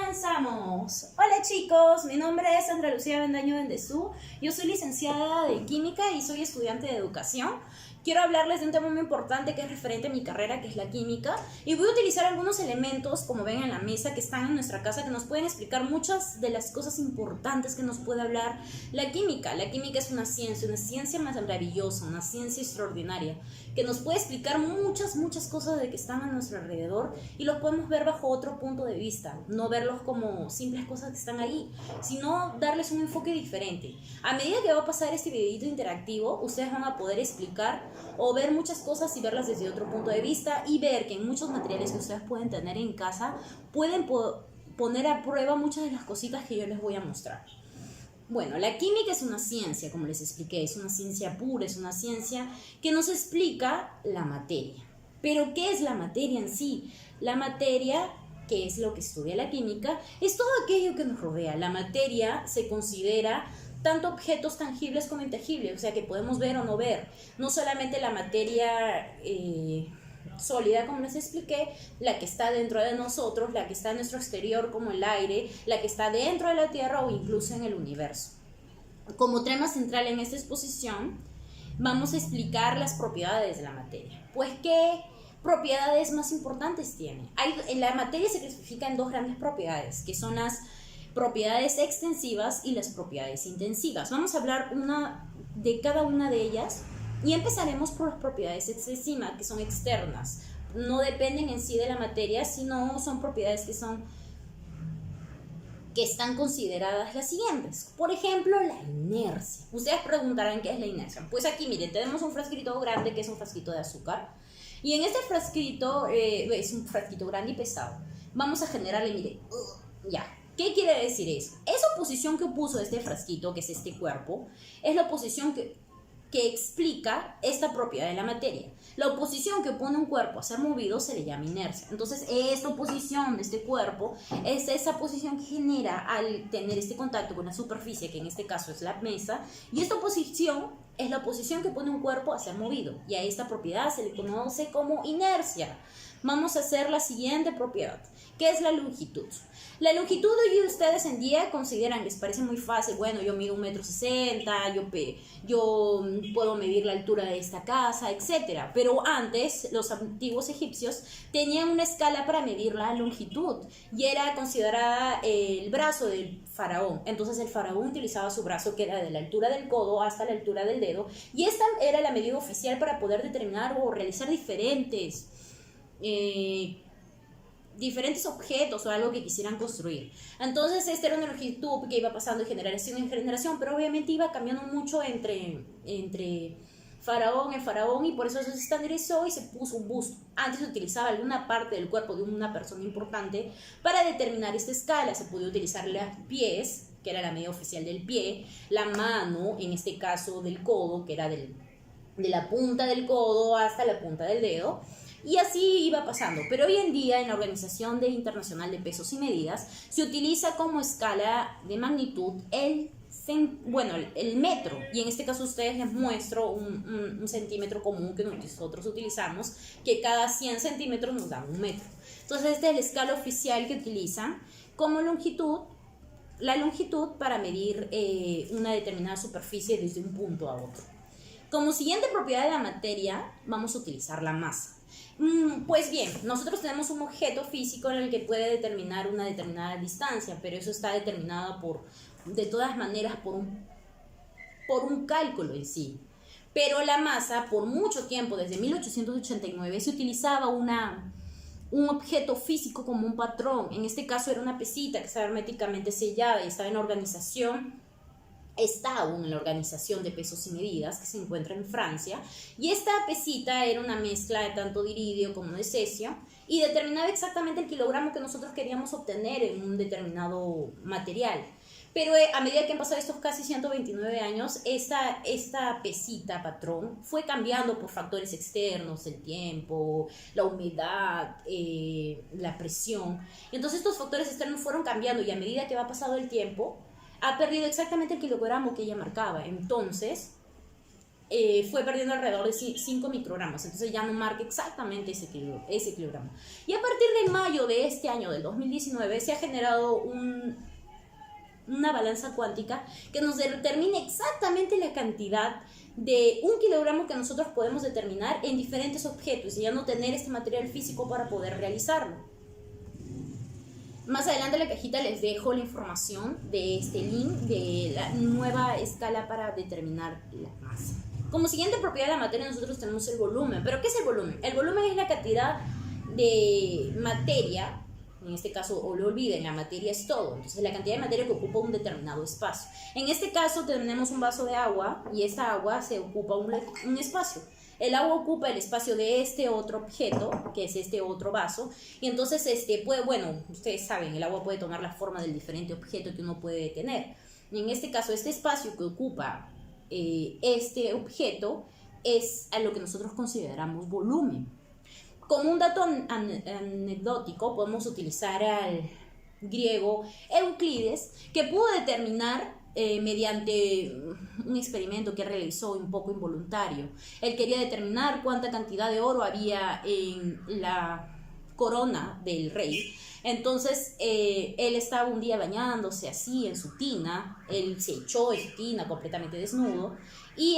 Comenzamos. Hola chicos, mi nombre es Sandra Lucía Bendaño Bendezú. Yo soy licenciada de Química y soy estudiante de Educación. Quiero hablarles de un tema muy importante que es referente a mi carrera, que es la química. Y voy a utilizar algunos elementos, como ven en la mesa, que están en nuestra casa, que nos pueden explicar muchas de las cosas importantes que nos puede hablar la química. La química es una ciencia maravillosa, una ciencia extraordinaria, que nos puede explicar muchas cosas de que están a nuestro alrededor y los podemos ver bajo otro punto de vista. No verlos como simples cosas que están ahí, sino darles un enfoque diferente. A medida que va a pasar este videito interactivo, ustedes van a poder explicar o ver muchas cosas y verlas desde otro punto de vista y ver que en muchos materiales que ustedes pueden tener en casa pueden poner a prueba muchas de las cositas que yo les voy a mostrar. Bueno, la química es una ciencia, como les expliqué, es una ciencia pura, es una ciencia que nos explica la materia. Pero ¿qué es la materia en sí? La materia, que es lo que estudia la química, es todo aquello que nos rodea. La materia se considera tanto objetos tangibles como intangibles, o sea que podemos ver o no ver. No solamente la materia sólida, como les expliqué, la que está dentro de nosotros, la que está en nuestro exterior como el aire, la que está dentro de la Tierra o incluso en el universo. Como tema central en esta exposición, vamos a explicar las propiedades de la materia. Pues, ¿qué propiedades más importantes tiene? La materia se clasifica en dos grandes propiedades, que son las propiedades extensivas y las propiedades intensivas. Vamos a hablar de cada una de ellas y empezaremos por las propiedades extensivas, que son externas. No dependen en sí de la materia, sino son propiedades que están consideradas las siguientes. Por ejemplo, la inercia. Ustedes preguntarán qué es la inercia. Pues aquí, miren, tenemos un frasquito grande que es un frasquito de azúcar. Y en este frasquito, es un frasquito grande y pesado. Vamos a generarle, miren, ya. ¿Qué quiere decir eso? Esa oposición que puso este frasquito, que es este cuerpo, es la oposición que explica esta propiedad de la materia. La oposición que opone un cuerpo a ser movido se le llama inercia. Entonces, esta oposición de este cuerpo es esa posición que genera al tener este contacto con la superficie, que en este caso es la mesa, y esta oposición es la oposición que opone un cuerpo a ser movido, y a esta propiedad se le conoce como inercia. Vamos a hacer la siguiente propiedad, que es la longitud. La longitud hoy ustedes en día consideran, les parece muy fácil, bueno, yo mido 1,60 m, yo puedo medir la altura de esta casa, etc. Pero antes, los antiguos egipcios tenían una escala para medir la longitud y era considerada el brazo del faraón. Entonces el faraón utilizaba su brazo, que era de la altura del codo hasta la altura del dedo, y esta era la medida oficial para poder determinar o realizar diferentes objetos o algo que quisieran construir. Entonces esta era una longitud que iba pasando de generación en generación, pero obviamente iba cambiando mucho entre el faraón, y por eso se estandarizó y se puso un busto. Antes se utilizaba alguna parte del cuerpo de una persona importante para determinar esta escala. Se podía utilizar los pies, que era la medida oficial del pie, la mano, en este caso del codo, que era de la punta del codo hasta la punta del dedo. Y así iba pasando, pero hoy en día en la Organización Internacional de Pesos y Medidas se utiliza como escala de magnitud el metro, y en este caso ustedes les muestro un centímetro común que nosotros utilizamos, que cada 100 centímetros nos da un metro. Entonces esta es la escala oficial que utilizan como la longitud para medir una determinada superficie desde un punto a otro. Como siguiente propiedad de la materia vamos a utilizar la masa. Pues bien, nosotros tenemos un objeto físico en el que puede determinar una determinada distancia, pero eso está determinado de todas maneras por un cálculo en sí. Pero la masa, por mucho tiempo, desde 1889, se utilizaba un objeto físico como un patrón. En este caso era una pesita que estaba herméticamente sellada y estaba está aún en la Organización de Pesos y Medidas, que se encuentra en Francia, y esta pesita era una mezcla de tanto de iridio como de cesio y determinaba exactamente el kilogramo que nosotros queríamos obtener en un determinado material. Pero a medida que han pasado estos casi 129 años, esta pesita patrón fue cambiando por factores externos, el tiempo, la humedad, la presión. Entonces estos factores externos fueron cambiando, y a medida que va pasando el tiempo ha perdido exactamente el kilogramo que ella marcaba. Entonces fue perdiendo alrededor de 5 microgramos, entonces ya no marca exactamente ese kilogramo. Y a partir de mayo de este año, del 2019, se ha generado una balanza cuántica que nos determina exactamente la cantidad de 1 kilogramo que nosotros podemos determinar en diferentes objetos y ya no tener este material físico para poder realizarlo. Más adelante en la cajita les dejo la información de este link de la nueva escala para determinar la masa. Como siguiente propiedad de la materia nosotros tenemos el volumen. ¿Pero qué es el volumen? El volumen es la cantidad de materia, en este caso, o lo olviden, la materia es todo. Entonces la cantidad de materia que ocupa un determinado espacio. En este caso tenemos un vaso de agua y esta agua se ocupa un espacio. El agua ocupa el espacio de este otro objeto, que es este otro vaso, y entonces ustedes saben, el agua puede tomar la forma del diferente objeto que uno puede tener. Y en este caso, este espacio que ocupa este objeto es a lo que nosotros consideramos volumen. Como un dato anecdótico, podemos utilizar al griego Euclides, que pudo determinar mediante un experimento que realizó un poco involuntario. Él quería determinar cuánta cantidad de oro había en la corona del rey. Entonces él estaba un día bañándose así en su tina, él se echó en su tina completamente desnudo y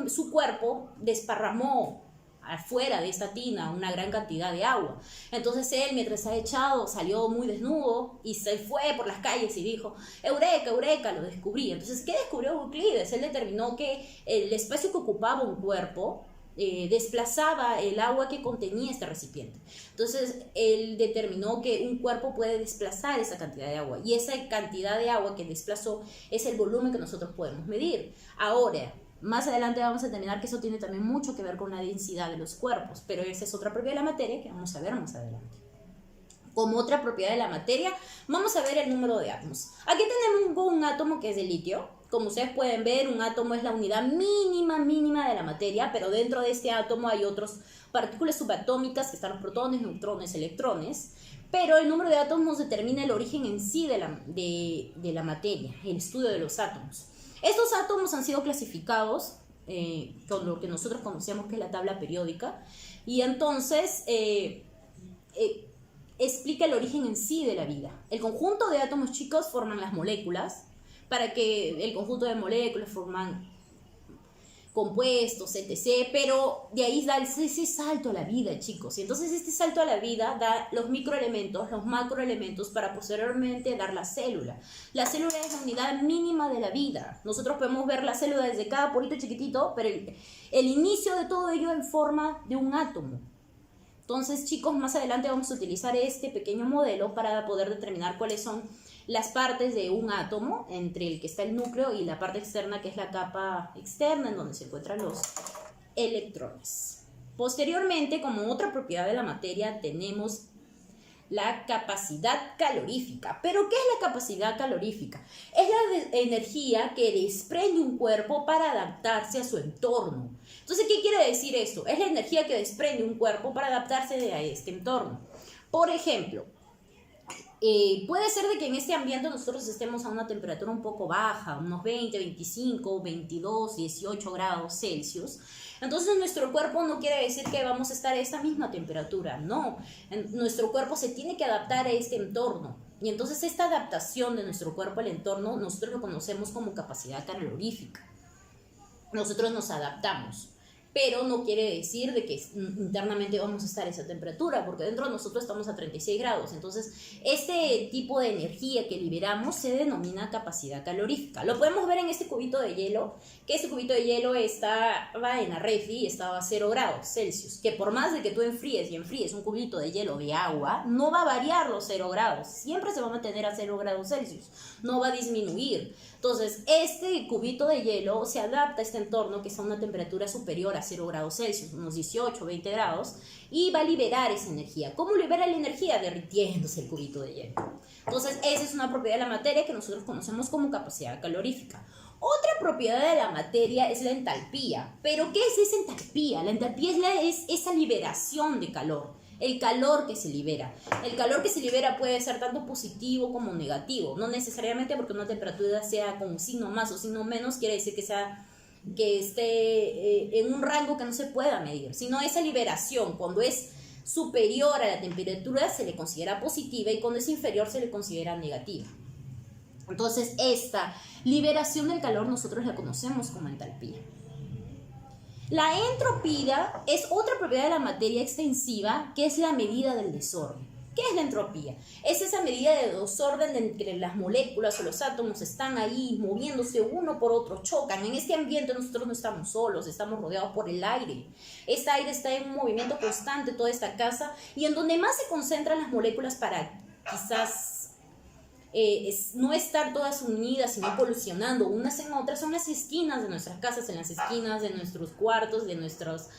su cuerpo desparramó afuera de esta tina una gran cantidad de agua. Entonces él, mientras se ha echado, salió muy desnudo y se fue por las calles y dijo: ¡Eureka, eureka! Lo descubrí. Entonces, ¿qué descubrió Euclides? Él determinó que el espacio que ocupaba un cuerpo desplazaba el agua que contenía este recipiente. Entonces él determinó que un cuerpo puede desplazar esa cantidad de agua y esa cantidad de agua que desplazó es el volumen que nosotros podemos medir. Ahora, más adelante vamos a determinar que eso tiene también mucho que ver con la densidad de los cuerpos, pero esa es otra propiedad de la materia que vamos a ver más adelante. Como otra propiedad de la materia, vamos a ver el número de átomos. Aquí tenemos un átomo que es de litio. Como ustedes pueden ver, un átomo es la unidad mínima de la materia, pero dentro de este átomo hay otras partículas subatómicas que están los protones, neutrones, electrones. Pero el número de átomos determina el origen en sí de la materia, el estudio de los átomos. Estos átomos han sido clasificados con lo que nosotros conocemos que es la tabla periódica, y entonces explica el origen en sí de la vida. El conjunto de átomos, chicos, forman las moléculas, para que el conjunto de moléculas forman compuestos, etc. Pero de ahí da ese salto a la vida, chicos. Y entonces este salto a la vida da los microelementos, los macroelementos, para posteriormente dar la célula. La célula es la unidad mínima de la vida. Nosotros podemos ver la célula desde cada porito chiquitito, pero el inicio de todo ello en forma de un átomo. Entonces, chicos, más adelante vamos a utilizar este pequeño modelo para poder determinar cuáles son las partes de un átomo, entre el que está el núcleo y la parte externa, que es la capa externa en donde se encuentran los electrones. Posteriormente, como otra propiedad de la materia, tenemos la capacidad calorífica. ¿Pero qué es la capacidad calorífica? Es la energía que desprende un cuerpo para adaptarse a su entorno. Entonces, ¿qué quiere decir esto? Es la energía que desprende un cuerpo para adaptarse a este entorno. Por ejemplo, puede ser de que en este ambiente nosotros estemos a una temperatura un poco baja, unos 20, 25, 22, 18 grados Celsius. Entonces nuestro cuerpo no quiere decir que vamos a estar a esta misma temperatura, no. Nuestro cuerpo se tiene que adaptar a este entorno. Y entonces esta adaptación de nuestro cuerpo al entorno nosotros lo conocemos como capacidad calorífica. Nosotros nos adaptamos, pero no quiere decir de que internamente vamos a estar a esa temperatura, porque dentro de nosotros estamos a 36 grados. Entonces, este tipo de energía que liberamos se denomina capacidad calorífica. Lo podemos ver en este cubito de hielo, que este cubito de hielo estaba en la refri y estaba a 0 grados Celsius, que por más de que tú enfríes un cubito de hielo de agua, no va a variar los 0 grados, siempre se va a mantener a 0 grados Celsius, no va a disminuir. Entonces, este cubito de hielo se adapta a este entorno que está a una temperatura superior a 0 grados Celsius, unos 18, 20 grados, y va a liberar esa energía. ¿Cómo libera la energía? Derritiéndose el cubito de hielo. Entonces, esa es una propiedad de la materia que nosotros conocemos como capacidad calorífica. Otra propiedad de la materia es la entalpía. ¿Pero qué es esa entalpía? La entalpía es esa liberación de calor. El calor que se libera. El calor que se libera puede ser tanto positivo como negativo. No necesariamente porque una temperatura sea con un signo más o signo menos quiere decir que sea que esté en un rango que no se pueda medir, sino esa liberación, cuando es superior a la temperatura se le considera positiva y cuando es inferior se le considera negativa. Entonces, esta liberación del calor nosotros la conocemos como entalpía. La entropía es otra propiedad de la materia extensiva, que es la medida del desorden. ¿Qué es la entropía? Es esa medida de desorden en que las moléculas o los átomos están ahí moviéndose uno por otro, chocan. En este ambiente nosotros no estamos solos, estamos rodeados por el aire. Este aire está en un movimiento constante, toda esta casa, y en donde más se concentran las moléculas para quizás no estar todas unidas, sino colisionando unas en otras, son las esquinas de nuestras casas, en las esquinas de nuestros cuartos, de nuestros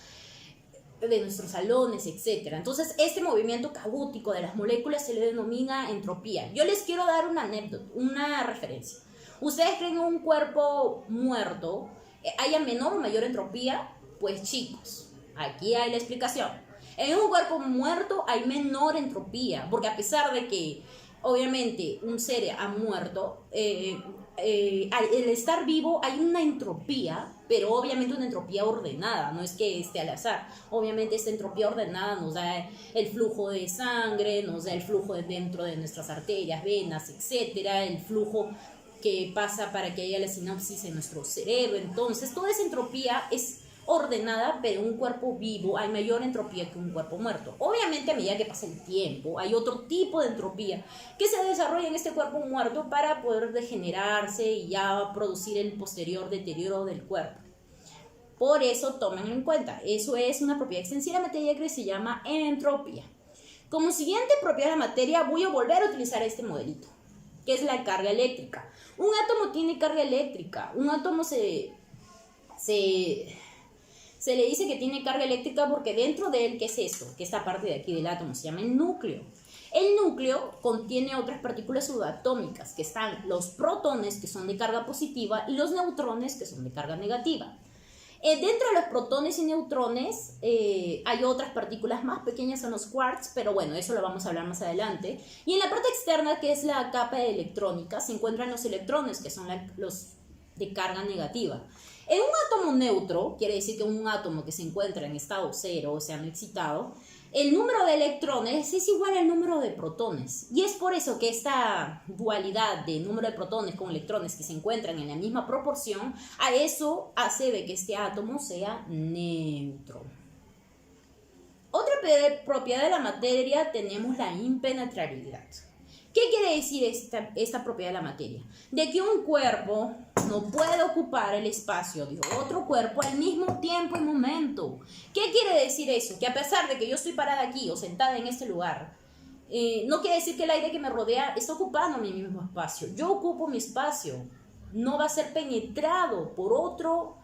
salones, etc. Entonces, este movimiento caótico de las moléculas se le denomina entropía. Yo les quiero dar una anécdota, una referencia. ¿Ustedes creen que en un cuerpo muerto haya menor o mayor entropía? Pues chicos, aquí hay la explicación. En un cuerpo muerto hay menor entropía, porque a pesar de que obviamente un ser ha muerto, al estar vivo hay una entropía, pero obviamente una entropía ordenada, no es que esté al azar. Obviamente esta entropía ordenada nos da el flujo de sangre, nos da el flujo dentro de nuestras arterias, venas, etcétera, el flujo que pasa para que haya la sinapsis en nuestro cerebro. Entonces toda esa entropía es ordenada, pero en un cuerpo vivo hay mayor entropía que un cuerpo muerto. Obviamente, a medida que pasa el tiempo, hay otro tipo de entropía que se desarrolla en este cuerpo muerto para poder degenerarse y ya producir el posterior deterioro del cuerpo. Por eso, tomen en cuenta, eso es una propiedad extensiva de la materia que se llama entropía. Como siguiente propiedad de la materia, voy a volver a utilizar este modelito, que es la carga eléctrica. Un átomo tiene carga eléctrica. Un átomo se le dice que tiene carga eléctrica porque dentro de él, ¿qué es esto? Que esta parte de aquí del átomo se llama el núcleo. El núcleo contiene otras partículas subatómicas, que están los protones, que son de carga positiva, y los neutrones, que son de carga negativa. Dentro de los protones y neutrones hay otras partículas más pequeñas, son los quarks, pero bueno, eso lo vamos a hablar más adelante. Y en la parte externa, que es la capa electrónica, se encuentran los electrones, que son los de carga negativa. En un átomo neutro, quiere decir que un átomo que se encuentra en estado cero, o sea, no excitado, el número de electrones es igual al número de protones. Y es por eso que esta dualidad de número de protones con electrones que se encuentran en la misma proporción, a eso hace de que este átomo sea neutro. Otra propiedad de la materia tenemos la impenetrabilidad. ¿Qué quiere decir esta propiedad de la materia? De que un cuerpo no puede ocupar el espacio de otro cuerpo al mismo tiempo y momento. ¿Qué quiere decir eso? Que a pesar de que yo estoy parada aquí o sentada en este lugar, no quiere decir que el aire que me rodea está ocupando mi mismo espacio. Yo ocupo mi espacio. No va a ser penetrado por otro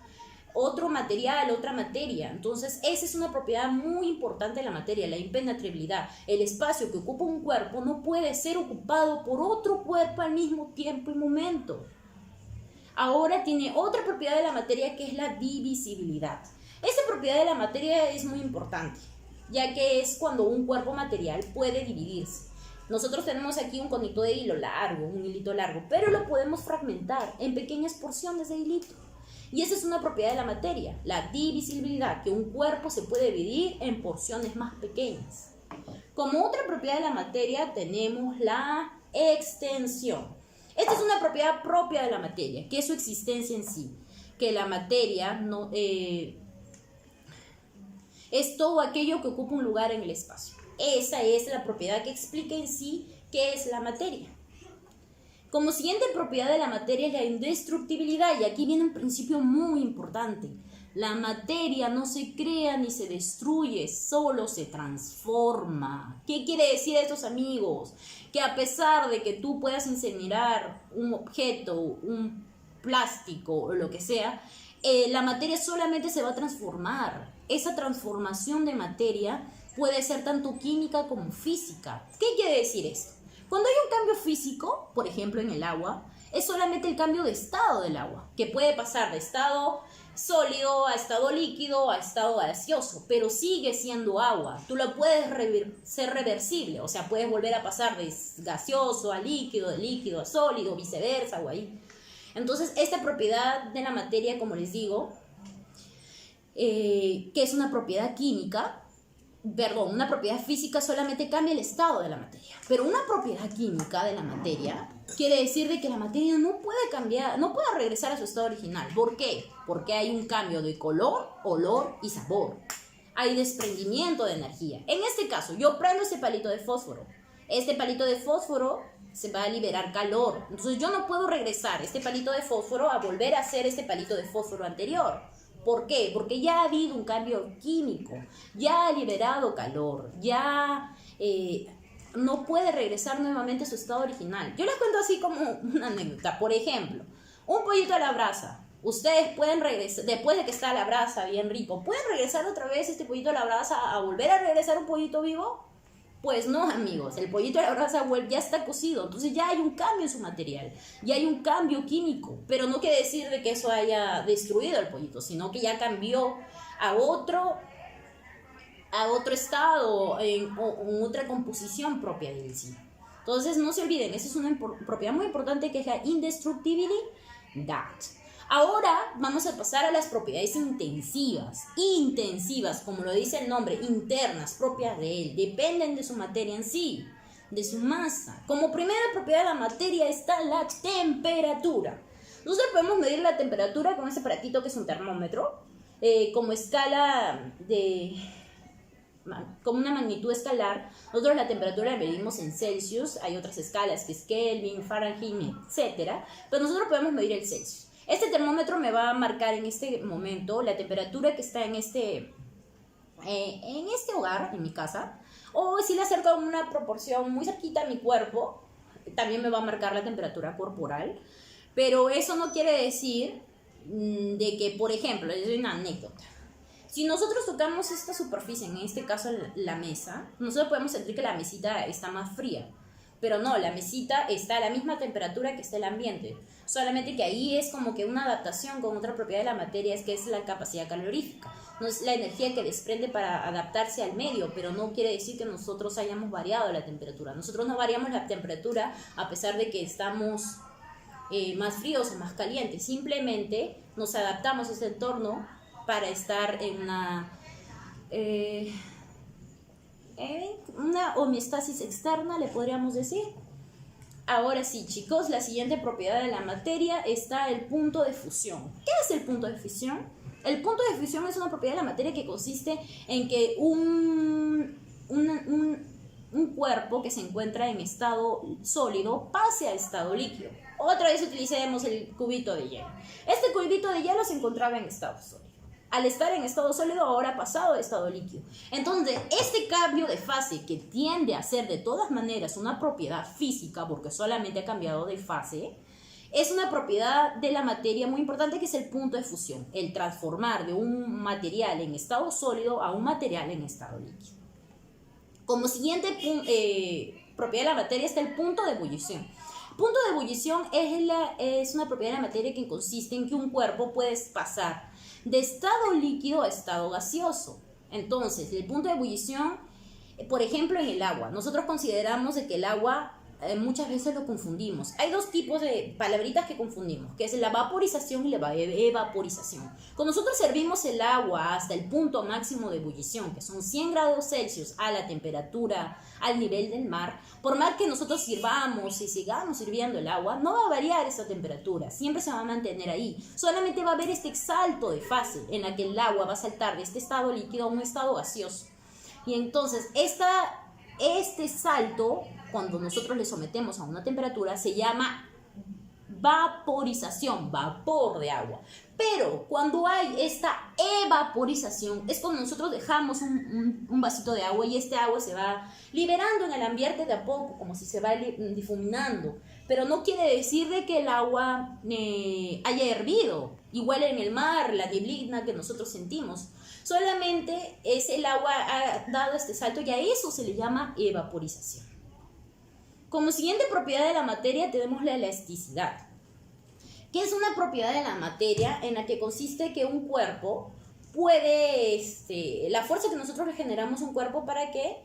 material, otra materia. Entonces, esa es una propiedad muy importante de la materia, la impenetrabilidad. El espacio que ocupa un cuerpo no puede ser ocupado por otro cuerpo al mismo tiempo y momento. Ahora tiene otra propiedad de la materia, que es la divisibilidad. Esta propiedad de la materia es muy importante, ya que es cuando un cuerpo material puede dividirse. Nosotros tenemos aquí un conito de hilo largo, un hilito largo, pero lo podemos fragmentar en pequeñas porciones de hilito. Y esa es una propiedad de la materia, la divisibilidad, que un cuerpo se puede dividir en porciones más pequeñas. Como otra propiedad de la materia tenemos la extensión. Esta es una propiedad propia de la materia, que es su existencia en sí, que la materia no, es todo aquello que ocupa un lugar en el espacio. Esa es la propiedad que explica en sí qué es la materia. Como siguiente propiedad de la materia es la indestructibilidad, y aquí viene un principio muy importante. La materia no se crea ni se destruye, solo se transforma. ¿Qué quiere decir esto, amigos? Que a pesar de que tú puedas incinerar un objeto, un plástico o lo que sea, la materia solamente se va a transformar. Esa transformación de materia puede ser tanto química como física. ¿Qué quiere decir esto? Cuando hay un cambio físico, por ejemplo en el agua, es solamente el cambio de estado del agua, que puede pasar de estado sólido a estado líquido a estado gaseoso, pero sigue siendo agua. Tú lo puedes ser reversible, o sea, puedes volver a pasar de gaseoso a líquido, de líquido a sólido, viceversa, o ahí. Entonces, esta propiedad de la materia, como les digo, que es una propiedad química, perdón, una propiedad física solamente cambia el estado de la materia, pero una propiedad química de la materia quiere decir de que la materia no puede cambiar, no puede regresar a su estado original. ¿Por qué? Porque hay un cambio de color, olor y sabor. Hay desprendimiento de energía. En este caso, yo prendo este palito de fósforo. Este palito de fósforo se va a liberar calor. Entonces yo no puedo regresar este palito de fósforo a volver a ser este palito de fósforo anterior. ¿Por qué? Porque ya ha habido un cambio químico, ya ha liberado calor, ya no puede regresar nuevamente a su estado original. Yo les cuento así como una anécdota. Por ejemplo, un pollito a la brasa. Ustedes pueden regresar, después de que está a la brasa bien rico, ¿pueden regresar otra vez este pollito a la brasa a volver a regresar un pollito vivo? Pues no, amigos, el pollito a la brasa ya está cocido, entonces ya hay un cambio en su material, ya hay un cambio químico, pero no quiere decir de que eso haya destruido el pollito, sino que ya cambió a otro estado, en otra composición propia de sí. Entonces no se olviden, esa es una propiedad muy importante que es la indestructibilidad. Ahora vamos a pasar a las propiedades intensivas. Intensivas, como lo dice el nombre, internas, propias de él, dependen de su materia en sí, de su masa. Como primera propiedad de la materia está la temperatura. Nosotros podemos medir la temperatura con ese aparatito que es un termómetro, como escala como una magnitud escalar. Nosotros la temperatura la medimos en Celsius, hay otras escalas que es Kelvin, Fahrenheit, etc. Pero nosotros podemos medir el Celsius. Este termómetro me va a marcar en este momento la temperatura que está en este hogar, en mi casa. O si le acerco a una proporción muy cerquita a mi cuerpo, también me va a marcar la temperatura corporal. Pero eso no quiere decir de que, por ejemplo, les doy una anécdota. Si nosotros tocamos esta superficie, en este caso la mesa, nosotros podemos sentir que la mesita está más fría. Pero no, la mesita está a la misma temperatura que está el ambiente. Solamente que ahí es como que una adaptación con otra propiedad de la materia, es que es la capacidad calorífica. No es la energía que desprende para adaptarse al medio, pero no quiere decir que nosotros hayamos variado la temperatura. Nosotros no variamos la temperatura a pesar de que estamos más fríos o más calientes. Simplemente nos adaptamos a ese entorno para estar en una homeostasis externa, le podríamos decir. Ahora sí, chicos, la siguiente propiedad de la materia está el punto de fusión. ¿Qué es el punto de fusión? El punto de fusión es una propiedad de la materia que consiste en que un cuerpo que se encuentra en estado sólido pase a estado líquido. Otra vez utilicemos el cubito de hielo. Este cubito de hielo se encontraba en estado sólido. Al estar en estado sólido, ahora ha pasado a estado líquido. Entonces, este cambio de fase, que tiende a ser de todas maneras una propiedad física, porque solamente ha cambiado de fase, es una propiedad de la materia muy importante, que es el punto de fusión, el transformar de un material en estado sólido a un material en estado líquido. Como siguiente propiedad de la materia está el punto de ebullición. Punto de ebullición es una propiedad de la materia que consiste en que un cuerpo puede pasar de estado líquido a estado gaseoso. Entonces, el punto de ebullición, por ejemplo, en el agua. Nosotros consideramos de que el agua muchas veces lo confundimos. Hay dos tipos de palabritas que confundimos, que es la vaporización y la evaporización. Cuando nosotros servimos el agua hasta el punto máximo de ebullición, que son 100 grados Celsius a la temperatura, al nivel del mar, por más que nosotros sirvamos y sigamos sirviendo el agua, no va a variar esa temperatura, siempre se va a mantener ahí. Solamente va a haber este salto de fase en la que el agua va a saltar de este estado líquido a un estado gaseoso. Y entonces, este salto, cuando nosotros le sometemos a una temperatura, se llama vaporización, vapor de agua. Pero cuando hay esta evaporización, es cuando nosotros dejamos un vasito de agua y este agua se va liberando en el ambiente de a poco, como si se va difuminando. Pero no quiere decir de que el agua haya hervido. Igual en el mar, la neblina que nosotros sentimos. Solamente es el agua ha dado este salto y a eso se le llama evaporización. Como siguiente propiedad de la materia tenemos la elasticidad, que es una propiedad de la materia en la que consiste que un cuerpo puede, la fuerza que nosotros le generamos a un cuerpo para que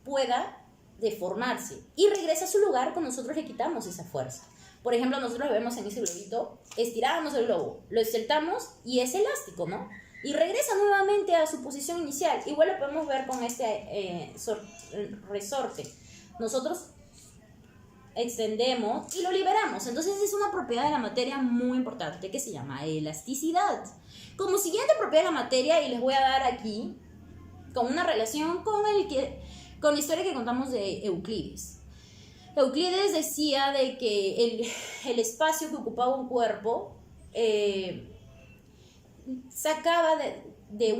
pueda deformarse y regresa a su lugar cuando nosotros le quitamos esa fuerza. Por ejemplo, nosotros lo vemos en ese globito, estiramos el globo, lo soltamos y es elástico, ¿no? Y regresa nuevamente a su posición inicial. Igual lo podemos ver con este resorte. Nosotros extendemos y lo liberamos. Entonces es una propiedad de la materia muy importante que se llama elasticidad. Como siguiente propiedad de la materia, y les voy a dar aquí con una relación con la historia que contamos de Euclides. Euclides decía de que el espacio que ocupaba un cuerpo sacaba de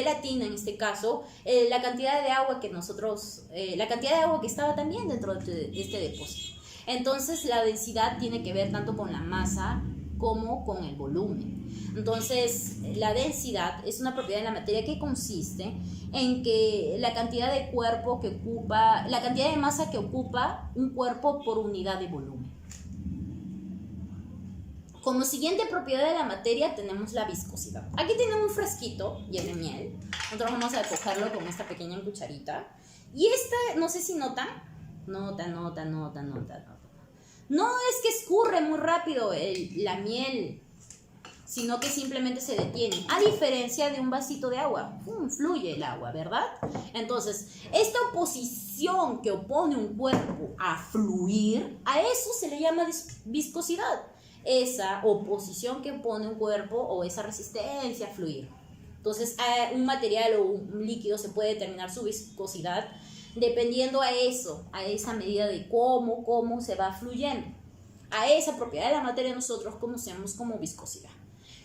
la tina, en este caso, la cantidad de agua que la cantidad de agua que estaba también dentro de este depósito. Entonces la densidad tiene que ver tanto con la masa como con el volumen. Entonces la densidad es una propiedad de la materia que consiste en que la cantidad de la cantidad de masa que ocupa un cuerpo por unidad de volumen. Como siguiente propiedad de la materia tenemos la viscosidad. Aquí tenemos un frasquito lleno de miel. Nosotros vamos a cogerlo con esta pequeña cucharita. Y esta, no sé si notan. Nota. No es que escurre muy rápido la miel, sino que simplemente se detiene. A diferencia de un vasito de agua. Fluye el agua, ¿verdad? Entonces, esta oposición que opone un cuerpo a fluir, a eso se le llama viscosidad. Esa oposición que pone un cuerpo o esa resistencia a fluir. Entonces, un material o un líquido se puede determinar su viscosidad dependiendo a esa medida de cómo se va fluyendo. A esa propiedad de la materia nosotros conocemos como viscosidad.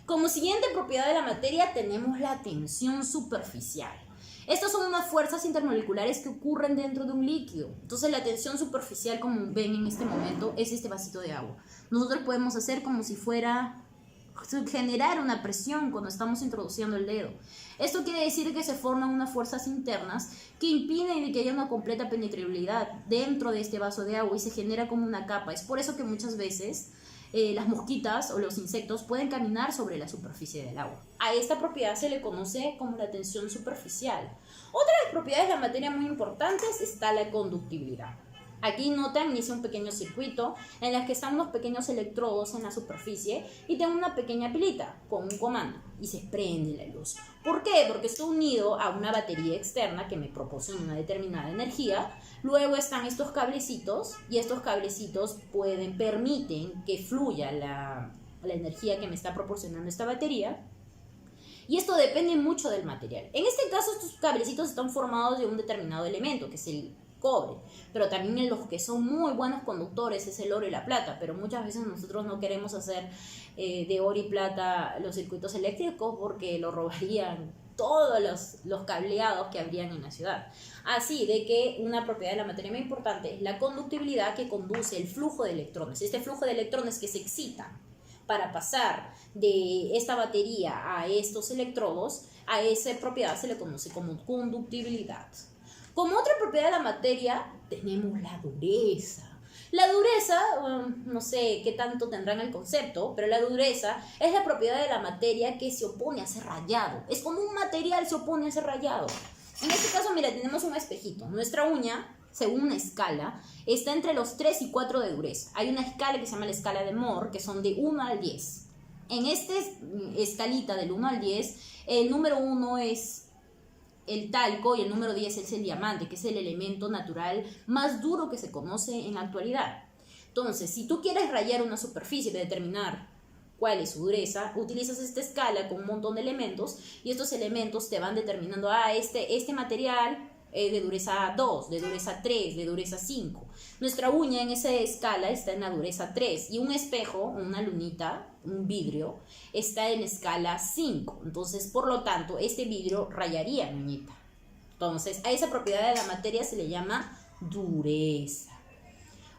Como siguiente propiedad de la materia tenemos la tensión superficial. Estas son unas fuerzas intermoleculares que ocurren dentro de un líquido. Entonces la tensión superficial, como ven en este momento, es este vasito de agua. Nosotros podemos hacer como si fuera generar una presión cuando estamos introduciendo el dedo. Esto quiere decir que se forman unas fuerzas internas que impiden que haya una completa penetrabilidad dentro de este vaso de agua y se genera como una capa. Es por eso que muchas veces las mosquitas o los insectos pueden caminar sobre la superficie del agua. A esta propiedad se le conoce como la tensión superficial. Otra de las propiedades de la materia muy importantes está la conductibilidad. Aquí notan, hice un pequeño circuito en el que están unos pequeños electrodos en la superficie y tengo una pequeña pilita con un comando y se prende la luz. ¿Por qué? Porque está unido a una batería externa que me proporciona una determinada energía. Luego están estos cablecitos y estos cablecitos permiten que fluya la energía que me está proporcionando esta batería. Y esto depende mucho del material. En este caso, estos cablecitos están formados de un determinado elemento, que es el cobre, pero también en los que son muy buenos conductores es el oro y la plata, pero muchas veces nosotros no queremos hacer de oro y plata los circuitos eléctricos porque lo robarían todos los cableados que habrían en la ciudad. Así de que una propiedad de la materia muy importante es la conductibilidad, que conduce el flujo de electrones, este flujo de electrones que se excitan para pasar de esta batería a estos electrodos. A esa propiedad se le conoce como conductibilidad. Como otra propiedad de la materia, tenemos la dureza. La dureza, no sé qué tanto tendrán el concepto, pero la dureza es la propiedad de la materia que se opone a ser rayado. Es como un material se opone a ser rayado. En este caso, mira, tenemos un espejito. Nuestra uña, según una escala, está entre los 3 y 4 de dureza. Hay una escala que se llama la escala de Mohs, que son de 1 al 10. En esta escalita del 1 al 10, el número 1 es el talco y el número 10 es el diamante, que es el elemento natural más duro que se conoce en la actualidad. Entonces, si tú quieres rayar una superficie y determinar cuál es su dureza, utilizas esta escala con un montón de elementos y estos elementos te van determinando, este material de dureza 2, de dureza 3, de dureza 5. Nuestra uña en esa escala está en la dureza 3 y un espejo, una lunita, un vidrio, está en escala 5. Entonces, por lo tanto, este vidrio rayaría mi uñita. Entonces, a esa propiedad de la materia se le llama dureza.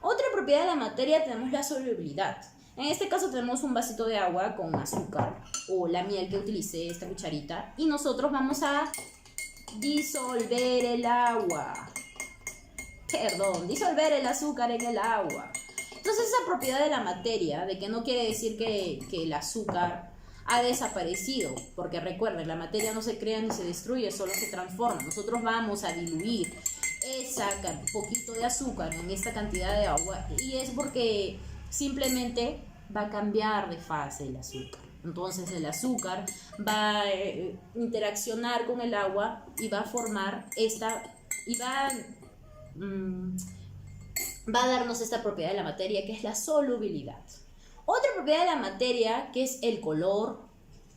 Otra propiedad de la materia tenemos la solubilidad. En este caso tenemos un vasito de agua con azúcar o la miel que utilicé, esta cucharita, y nosotros vamos a disolver el agua. Disolver el azúcar en el agua. Entonces esa propiedad de la materia, de que no quiere decir que el azúcar ha desaparecido, porque recuerden, la materia no se crea ni se destruye, solo se transforma. Nosotros vamos a diluir saca un poquito de azúcar en esta cantidad de agua y es porque simplemente va a cambiar de fase el azúcar. Entonces el azúcar va a interaccionar con el agua y va a formar va a darnos esta propiedad de la materia que es la solubilidad. Otra propiedad de la materia que es el color,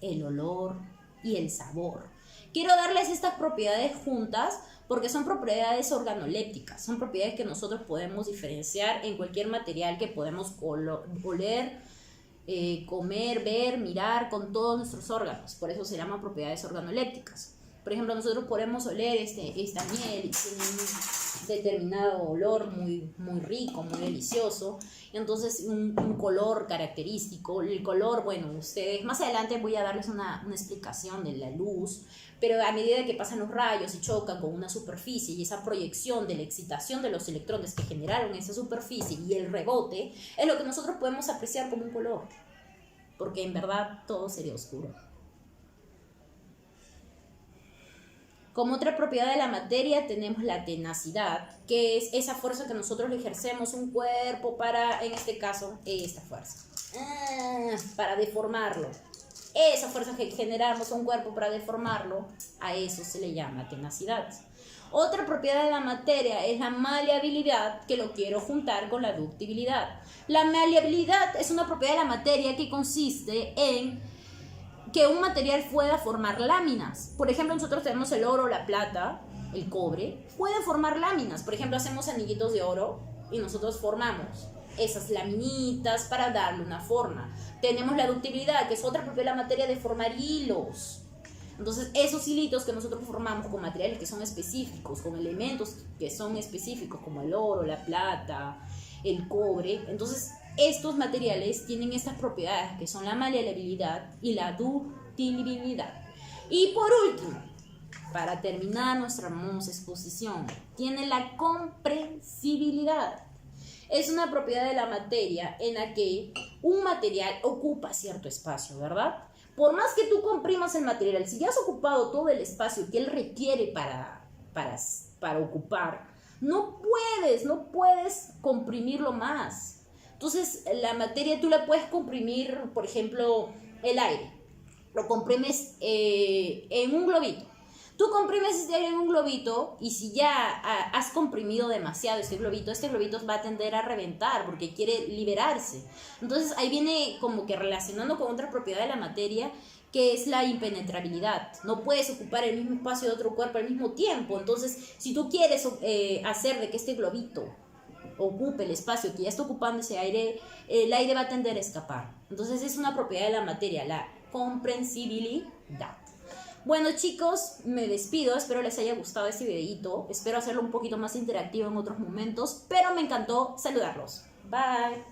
el olor y el sabor. Quiero darles estas propiedades juntas porque son propiedades organolépticas, son propiedades que nosotros podemos diferenciar en cualquier material que podemos oler, comer, ver, mirar con todos nuestros órganos. Por eso se llaman propiedades organolépticas. Por ejemplo, nosotros podemos oler esta miel y tiene un determinado olor muy rico, muy delicioso. Y entonces un color característico. El color, bueno, ustedes más adelante voy a darles una explicación de la luz, pero a medida que pasan los rayos y chocan con una superficie y esa proyección de la excitación de los electrones que generaron esa superficie y el rebote es lo que nosotros podemos apreciar como un color, porque en verdad todo sería oscuro. Como otra propiedad de la materia tenemos la tenacidad, que es esa fuerza que nosotros le ejercemos a un cuerpo para, en este caso, esta fuerza, para deformarlo. Esa fuerza que generamos a un cuerpo para deformarlo, a eso se le llama tenacidad. Otra propiedad de la materia es la maleabilidad, que lo quiero juntar con la ductibilidad. La maleabilidad es una propiedad de la materia que consiste en que un material pueda formar láminas. Por ejemplo, nosotros tenemos el oro, la plata, el cobre, pueden formar láminas. Por ejemplo, hacemos anillitos de oro y nosotros formamos esas laminitas para darle una forma. Tenemos la ductibilidad, que es otra propiedad de la materia de formar hilos. Entonces, esos hilitos que nosotros formamos con materiales que son específicos, con elementos que son específicos, como el oro, la plata, el cobre, entonces estos materiales tienen estas propiedades que son la maleabilidad y la ductibilidad. Y por último, para terminar nuestra hermosa exposición, tiene la comprensibilidad. Es una propiedad de la materia en la que un material ocupa cierto espacio, ¿verdad? Por más que tú comprimas el material, si ya has ocupado todo el espacio que él requiere para ocupar, no puedes comprimirlo más. Entonces, la materia tú la puedes comprimir, por ejemplo, el aire. Lo comprimes en un globito. Tú comprimes este aire en un globito y si ya has comprimido demasiado este globito va a tender a reventar porque quiere liberarse. Entonces, ahí viene como que relacionando con otra propiedad de la materia, que es la impenetrabilidad. No puedes ocupar el mismo espacio de otro cuerpo al mismo tiempo. Entonces, si tú quieres hacer de que este globito ocupe el espacio que ya está ocupando ese aire, el aire va a tender a escapar. Entonces es una propiedad de la materia, la comprensibilidad. Bueno, chicos, me despido, espero les haya gustado este videito, espero hacerlo un poquito más interactivo en otros momentos, pero me encantó saludarlos. Bye.